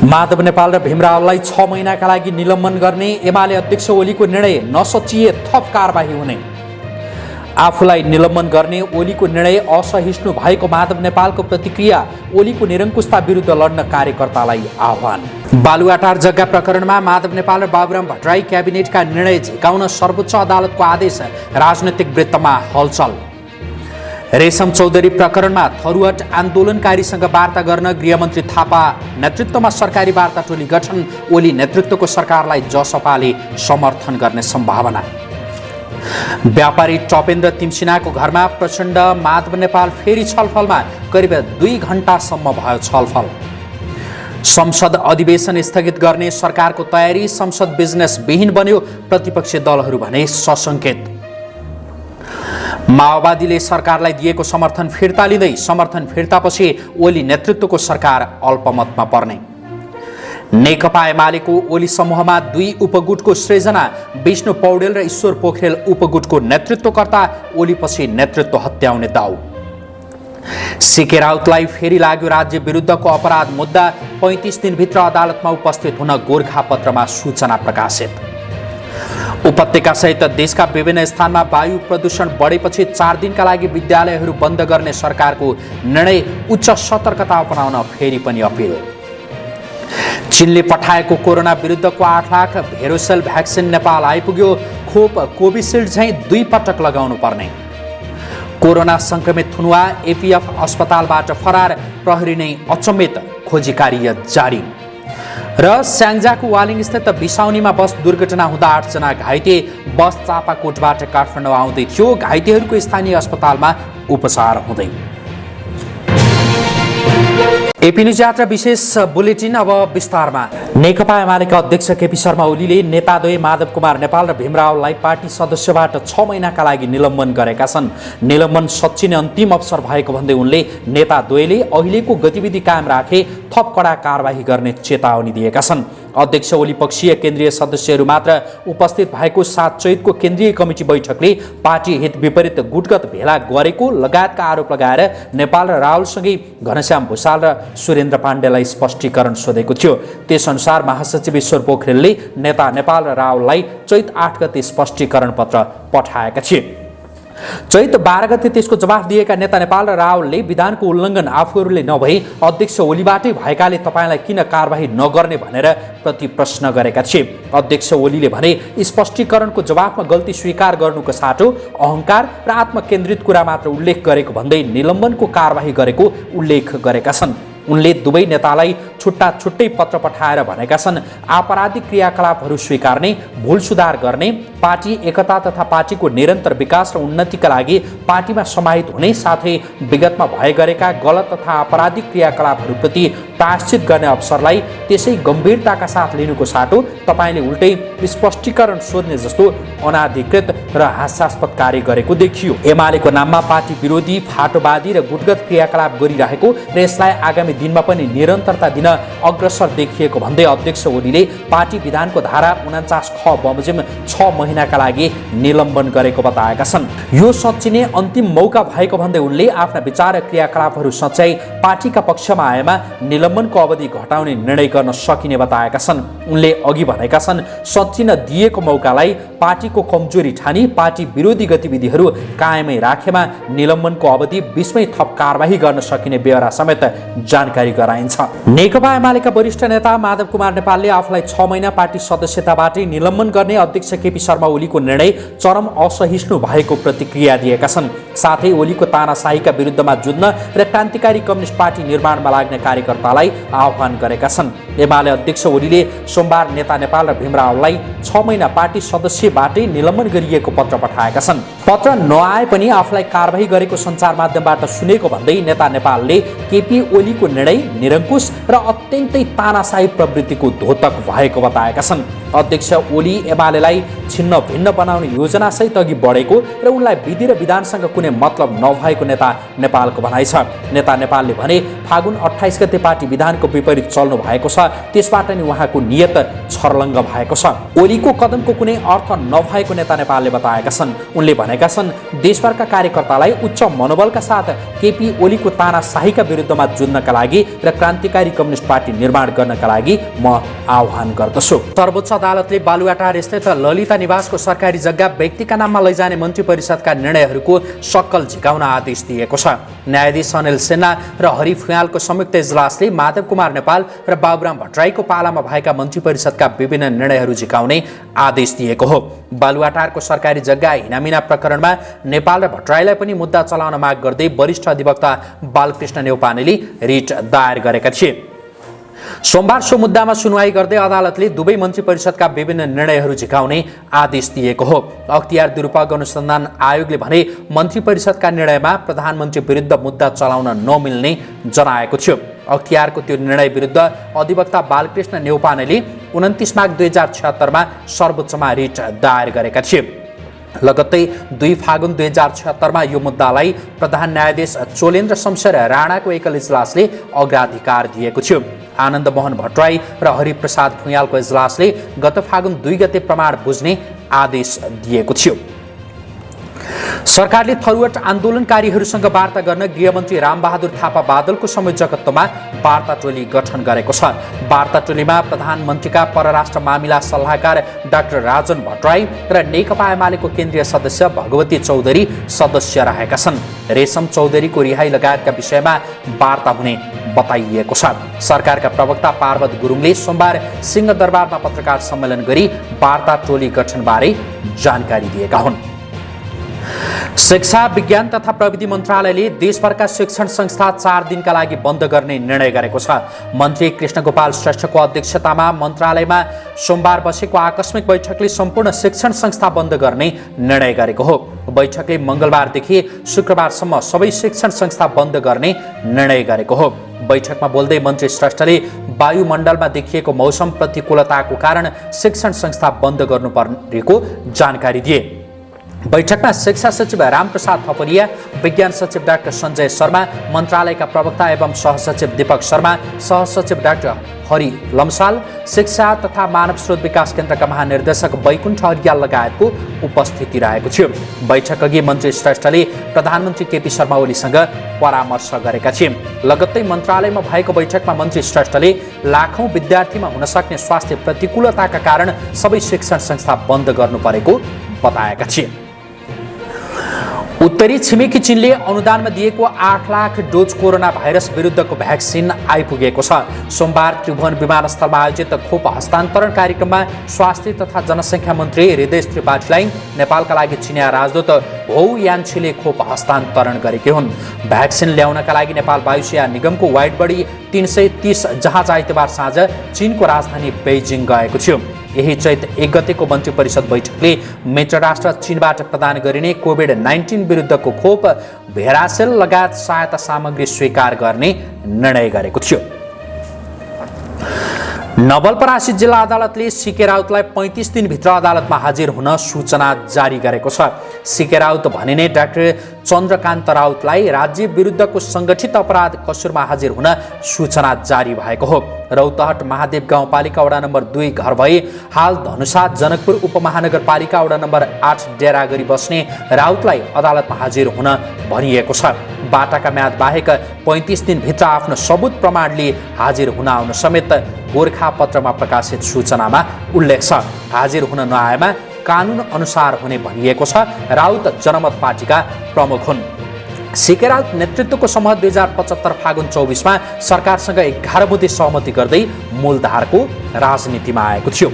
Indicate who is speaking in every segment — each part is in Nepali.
Speaker 1: माधव नेपाल र भीमरावलाई 6 महिनाका लागि निलम्बन गर्ने एमाले अध्यक्ष ओलीको निर्णय नसचिए थप कारबाही हुने। आफूलाई निलम्बन गर्ने ओलीको निर्णय असहिष्णु भएको माधव नेपालको प्रतिक्रिया। ओलीको निरङ्कुशता विरुद्ध लड्न कार्यकर्तालाई आह्वान। बालुवाटार जग्गा प्रकरणमा माधव नेपाल र बाबुराम भट्टराई क्याबिनेटका निर्णय झिकाउन सर्वोच्च अदालतको आदेश। राजनैतिक वृत्तमा हलचल। रेशम चौधरी प्रकरणमा थरुहट आन्दोलनकारीसँग वार्ता गर्न गृहमन्त्री थापा नेतृत्वमा सरकारी वार्ता टोली गठन। ओली नेतृत्वको सरकारलाई जसपाले समर्थन गर्ने सम्भावना। व्यापारी टपेन्द्र तिमसिनाको घरमा प्रचण्ड माधव नेपाल फेरि छलफलमा। करिब 2 घण्टासम्म भयो छलफल। संसद अधिवेशन स्थगित गर्ने सरकारको तयारी। संसद बिजनेस विहीन बन्यो। प्रतिपक्षी दलहरू भने ससङ्केत। माओवादीले सरकारलाई दिएको समर्थन फिर्ता लिँदै। समर्थन फिर्तापछि ओली नेतृत्वको सरकार अल्पमतमा पर्ने। नेकपा एमालेको ओली समूहमा 2 उपगुटको सृजना। विष्णु पौडेल र ईश्वर पोखरेल उपगुटको नेतृत्वकर्ता। ओलीपछि नेतृत्व हत्याउने दाउ। सीके राउतलाई फेरि लाग्यो राज्य विरुद्धको अपराध मुद्दा। 35 दिनभित्र अदालतमा उपस्थित हुन गोरखापत्रमा सूचना प्रकाशित। उपत्यकासहित देशका विभिन्न स्थानमा वायु प्रदूषण बढेपछि 4 दिनका लागि विद्यालयहरू बन्द गर्ने सरकारको निर्णय। उच्च सतर्कता अपनाउन फेरि पनि अपिल। चीनले पठाएको कोरोना विरुद्धको 8 लाख भेरोसेल भ्याक्सिन नेपाल आइपुग्यो। खोप कोभिसिल्ड झैँ 2 पटक लगाउनु पर्ने। कोरोना संक्रमित थुनुवा एपीएफ अस्पतालबाट फरार। प्रहरी नै अचम्मित। खोजी कार्य जारी। र स्याङ्जाको वालिङ स्थित बिसाउनीमा बस दुर्घटना हुँदा 8 जना घाइते। बस चापाकोटबाट काठमाडौँ आउँदै थियो। घाइतेहरूको स्थानीय अस्पतालमा उपचार हुँदै। एपी न्युज यात्रा विशेष बुलेटिन अब विस्तारमा। नेकपा एमालेका अध्यक्ष केपी शर्मा ओलीले नेताद्वय माधव कुमार नेपाल र भीमरावलाई पार्टी सदस्यबाट 6 महिनाका लागि निलम्बन गरेका छन्। निलम्बन सच्चिने अन्तिम अवसर भएको भन्दै उनले नेताद्वयले अहिलेको गतिविधि कायम राखे थप कडा कारबाही गर्ने चेतावनी दिएका छन्। अध्यक्ष ओली पक्षीय केन्द्रीय सदस्यहरू मात्र उपस्थित भएको 7 चैतको केन्द्रीय कमिटी बैठकले पार्टी हित विपरीत गुटगत भेला गरेको लगायतका आरोप लगाएर नेपाल र राहुलसँगै घनश्याम भुसाल र सुरेन्द्र पाण्डेलाई स्पष्टीकरण सोधेको थियो। त्यसअनुसार महासचिव ईश्वर पोखरेलले नेता नेपाल र राहुललाई चैत 8 गते स्पष्टीकरण पत्र पठाएका थिए। चैत 12 गते त्यसको जवाफ दिएका नेता नेपाल र राहुलले विधानको उल्लङ्घन आफूहरूले नभई अध्यक्ष ओलीबाटै भएकाले तपाईँलाई किन कारबाही नगर्ने भनेर प्रति प्रश्न गरेका थिए। अध्यक्ष ओलीले भने स्पष्टीकरणको जवाफमा गल्ती स्वीकार गर्नुको साटो अहङ्कार र आत्मकेन्द्रित कुरा मात्र उल्लेख गरेको भन्दै निलम्बनको कारबाही गरेको उल्लेख गरेका छन्। उनले दुवै नेतालाई छुट्टा छुट्टै पत्र पठाएर भनेका छन् आपराधिक क्रियाकलापहरू स्वीकार्ने, भूल सुधार गर्ने, पार्टी एकता तथा पार्टीको निरन्तर विकास र उन्नतिका लागि पार्टीमा समाहित हुने साथै विगतमा भए गरेका गलत तथा आपराधिक क्रियाकलापहरूप्रति प्रायश्चित गर्ने अवसरलाई त्यसै गम्भीरताका साथ लिनुको साटो तपाईँले उल्टै स्पष्टीकरण सोध्ने जस्तो अनाधिकृत र हास्यास्पद कार्य गरेको देखियो। एमालेको नाममा पार्टी विरोधी, फाटोवादी र गुटगत क्रियाकलाप गरिरहेको र यसलाई आगामी दिनमा पनि निरन्तरता दिन अग्रसर देखिएको भन्दै अध्यक्ष ओलीले पार्टी विधानको धारा 49 ख बमोजिम 6 महिनाका लागि निलम्बन गरेको बताएका छन्। यो सच्चिने अन्तिम मौका भएको भन्दै उनले आफ्ना विचार र क्रियाकलापहरू सच्याई पार्टीका पक्षमा आएमा निलम्बनको अवधि घटाउने निर्णय गर्न सकिने बताएका छन्। उनले अघि भनेका छन् सच्चिन दिएको मौकालाई पार्टीको कमजोरी ठानी पार्टी विरोधी गतिविधिहरू कायमै राखेमा निलम्बनको अवधि 20 मै थप कारबाही गर्न सकिने बेहोरा समेत जानकारी गराइन्छ। नेकपा एमालेका वरिष्ठ नेता माधव कुमार नेपालले आफूलाई 6 महिना पार्टी सदस्यताबाटै निलम्बन गर्ने अध्यक्ष केपी शर्मा ओलीको निर्णय चरम असहिष्णु भएको प्रतिक्रिया दिएका छन्। साथै ओलीको तानाशाहीका विरुद्धमा जुझ्न र क्रान्तिकारी कम्युनिस्ट पार्टी निर्माणमा लाग्ने कार्यकर्तालाई आह्वान गरेका छन्। एमाले अध्यक्ष ओलीले सोमबार नेता नेपाल र भीमरावलाई 6 महिना पार्टी सदस्यबाटै निलम्बन गरिएको पत्र पठाएका छन्। पत्र नआए पनि आफूलाई कारबाही गरेको सञ्चार माध्यमबाट सुनेको भन्दै नेता नेपालले केपी ओलीको निर्णय निरङ्कुश र अत्यन्तै तानाशाही प्रवृत्तिको द्योतक भएको बताएका छन्। अध्यक्ष ओली एमालेलाई छिन्न भिन्न बनाउने योजनासहित अघि बढेको र उनलाई विधि र विधानसँग कुनै मतलब नभएको नेता नेपालको भनाइ छ। नेता नेपालले भने फागुन 28 गते पार्टी विधानको विपरीत चल्नु भएको छ त्यसबाट नै उहाँको नियत छर्लङ्ग भएको छ। ओलीको कदमको कुनै अर्थ नभएको नेता नेपालले बताएका छन्। उनले भनेका छन्, देशभरका कार्यकर्तालाई उच्च मनोबलका साथ केपी ओलीको तानाशाहीका विरुद्धमा जुझ्नका लागि र क्रान्तिकारी कम्युनिस्ट पार्टी निर्माण गर्नका लागि म आह्वान गर्दछु। सर्वोच्च अदालतले बालुवाटार स्थित ललिता निवासको सरकारी जग्गा व्यक्तिका नाममा लैजाने मन्त्री परिषदका निर्णयहरूको सक्कल झिकाउन आदेश दिएको छ। न्यायाधीश अनिल सिन्हा र हरि फुयालको संयुक्त इजलासले माधव कुमार नेपाल र बाबुराम भट्टराईको पालामा भएका मन्त्री परिषदका विभिन्न निर्णयहरू झिकाउने आदेश दिएको हो। बालुवाटारको सरकारी जग्गा हिनामिना प्रकरणमा नेपाल र भट्टराईलाई पनि मुद्दा चलाउन माग गर्दै वरिष्ठ अधिवक्ता बालकृष्ण नेउपानेले रिट दायर गरेका थिए। सोमबार सो मुद्दामा सुनवाई गर्दै अदालतले दुवै मन्त्री परिषदका विभिन्न निर्णयहरू झिकाउने आदेश दिएको हो। अख्तियार दुरुपयोग अनुसन्धान आयोगले भने मन्त्री परिषदका निर्णयमा प्रधानमन्त्री विरुद्ध मुद्दा चलाउन नमिल्ने जनाएको थियो। अख्तियारको त्यो निर्णय विरुद्ध अधिवक्ता बालकृष्ण नेउपानेले 29 माघ 2076 सर्वोच्चमा रिट दायर गरेका थिए। लगत्तै 2 फागुन 2076 यो मुद्दालाई प्रधान न्यायाधीश चोलेन्द्र शमशेर राणाको एकल इजलासले अग्राधिकार दिएको थियो। आनन्द मोहन भट्टराई र हरिप्रसाद फुयालको इजलासले गत फागुन 2 गते प्रमाण बुझ्ने आदेश दिएको थियो। सरकारले थरुवट आन्दोलनकारीहरूसँग वार्ता गर्न गृहमन्त्री रामबहादुर थापा बादलको संयोजकत्वमा वार्ता टोली गठन गरेको छ। वार्ता टोलीमा प्रधानमन्त्रीका परराष्ट्र मामिला सल्लाहकार डाक्टर राजन भट्टराई र नेकपा एमालेको केन्द्रीय सदस्य भगवती चौधरी सदस्य रहेका छन्। रेशम चौधरीको रिहाई लगायतका विषयमा वार्ता हुने बताइएको छ। सरकारका प्रवक्ता पार्वत गुरुङले सोमबार सिंहदरबारमा पत्रकार सम्मेलन गरी वार्ता टोली गठनबारे जानकारी दिएका हुन्। शिक्षा विज्ञान तथा प्रविधि मन्त्रालयले देशभरका शिक्षण संस्था 4 दिनका लागि बन्द गर्ने निर्णय गरेको छ। मन्त्री कृष्णगोपाल श्रेष्ठको अध्यक्षतामा मन्त्रालयमा सोमबार बसेको आकस्मिक बैठकले सम्पूर्ण शिक्षण संस्था बन्द गर्ने निर्णय गरेको हो। बैठकले मंगलबारदेखि शुक्रबारसम्म सबै शिक्षण संस्था बन्द गर्ने निर्णय गरेको हो। बैठकमा बोल्दै मन्त्री श्रेष्ठले वायुमण्डलमा देखिएको मौसम प्रतिकूलताको कारण शिक्षण संस्था बन्द गर्नुपर्नेको जानकारी दिए। बैठकमा शिक्षा सचिव रामप्रसाद थपलिया, विज्ञान सचिव डाक्टर सञ्जय शर्मा, मन्त्रालयका प्रवक्ता एवं सहसचिव दीपक शर्मा, सहसचिव डाक्टर हरि लम्साल, शिक्षा तथा मानव स्रोत विकास केन्द्रका महानिर्देशक वैकुण्ठ अर्याल लगायतको उपस्थिति रहेको थियो। बैठकअघि मन्त्री श्रेष्ठले प्रधानमन्त्री केपी शर्मा ओलीसँग परामर्श गरेका थिए। लगत्तै मन्त्रालयमा भएको बैठकमा मन्त्री श्रेष्ठले लाखौं विद्यार्थीमा हुन सक्ने स्वास्थ्य प्रतिकूलताका कारण सबै शिक्षण संस्था बन्द गर्नु परेको बताएका थिए। उत्तरी छिमेकी चीनले अनुदानमा दिएको 8 लाख डोज कोरोना भाइरस विरुद्धको भ्याक्सिन आइपुगेको छ। सोमबार त्रिभुवन विमानस्थलमा आयोजित खोप हस्तान्तरण कार्यक्रममा स्वास्थ्य तथा जनसङ्ख्या मन्त्री हृदय त्रिपाठीलाई नेपालका लागि चिनिया राजदूत हौ यान्छीले खोप हस्तान्तरण गरेकी हुन्। भ्याक्सिन ल्याउनका लागि नेपाल वायुसेना निगमको वाइड बडी 330 जहाज आइतबार साँझ चीनको राजधानी बेइजिङ गएको थियो। यही चैत 1 गतेको मन्त्री परिषद बैठकले मित्र राष्ट्र चीनबाट प्रदान गरिने कोभिड-19 विरुद्धको खोप, भेरासेल लगायत सहायता सामग्री स्वीकार गर्ने निर्णय गरेको थियो। नवलपरासी जिल्ला अदालतले सीके राउतलाई 35 दिनभित्र अदालतमा हाजिर हुन सूचना जारी गरेको छ। सीके राउत भनिने डाक्टर चन्द्रकान्त राउतलाई राज्य विरुद्धको संगठित अपराध कसुरमा हाजिर हुन सूचना जारी भएको हो। रौतहट महादेव गाउँपालिका वडा नम्बर 2 घर भई हाल धनुषा जनकपुर उपमहानगरपालिका वडा नम्बर 8 डेरा गरी बस्ने राउतलाई अदालतमा हाजिर हुन भनिएको छ। बाटाका म्याद बाहेक 35 दिनभित्र आफ्नो सबुत प्रमाण लिए हाजिर हुन आउन समेत गोरखापत्रमा प्रकाशित सूचनामा उल्लेख छ। हाजिर हुन नआएमा कानुन अनुसार हुने भनिएको छ। राउत जनमत पार्टीका प्रमुख हुन्। सीके राउत नेतृत्वको समूह 2075 फागुन 24 मा सरकारसँग 11 बुँदे सहमति गर्दै मूलधारको राजनीतिमा आएको थियो।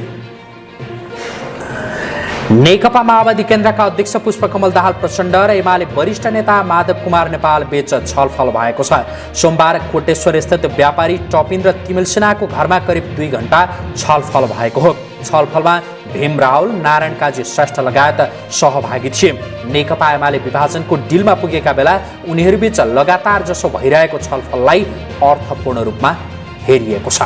Speaker 1: नेकपा माओवादी केन्द्रका अध्यक्ष पुष्पकमल दाहाल प्रचण्ड र एमाले वरिष्ठ नेता माधव कुमार नेपाल बीच छलफल भएको छ। सोमबार कोटेश्वर स्थित व्यापारी टपिन्द्र तिमिल सिन्हाको घरमा करिब 2 घण्टा छलफल भएको हो। छलफलमा भीम रावल, नारायण काजी श्रेष्ठ लगायत सहभागी थिए। नेकपा एमाले विभाजनको डिलमा पुगेका बेला उनीहरूबीच लगातार जसो भइरहेको छलफललाई अर्थपूर्ण रूपमा हेरिएको छ।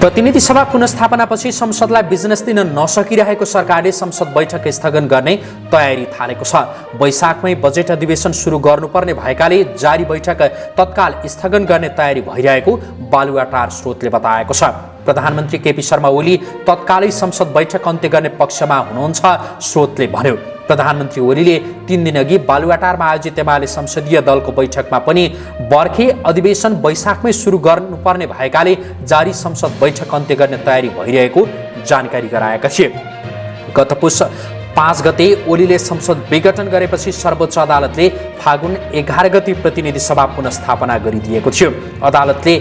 Speaker 1: प्रतिनिधि सभा पुनस्थापनापछि संसदलाई बिजनेस दिन नसकिरहेको सरकारले संसद बैठक स्थगन गर्ने तयारी थालेको छ। वैशाखमै बजेट अधिवेशन सुरु गर्नुपर्ने भएकाले जारी बैठक तत्काल स्थगन गर्ने तयारी भइरहेको बालुवाटार स्रोतले बताएको छ। प्रधानमन्त्री केपी शर्मा ओली तत्कालै संसद बैठक अन्त्य गर्ने पक्षमा हुनुहुन्छ, स्रोतले भन्यो। प्रधानमन्त्री ओलीले 3 दिनअघि बालुवाटारमा आयोजित एमाले संसदीय दलको बैठकमा पनि बर्खे अधिवेशन वैशाखमै सुरु गर्नुपर्ने भएकाले जारी संसद बैठक अन्त्य गर्ने तयारी भइरहेको जानकारी गराएका थिए। गत पुस 5 गते ओलीले संसद विघटन गरेपछि सर्वोच्च अदालतले फागुन 11 गते प्रतिनिधि सभा पुनस्थापना गरिदिएको थियो। अदालतले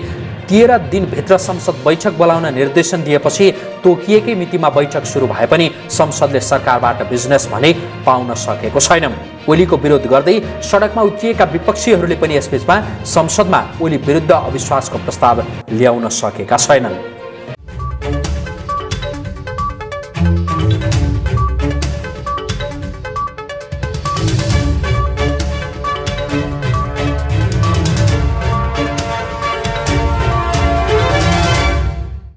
Speaker 1: 13 दिनभित्र संसद बैठक बोलाउन निर्देशन दिएपछि तोकिएकै मितिमा बैठक सुरु भए पनि संसदले सरकारबाट बिजनेस भने पाउन सकेको छैन। ओलीको विरोध गर्दै सडकमा उत्रिएका विपक्षीहरूले पनि यसबीचमा संसदमा ओली विरुद्ध अविश्वासको प्रस्ताव ल्याउन सकेका छैनन्।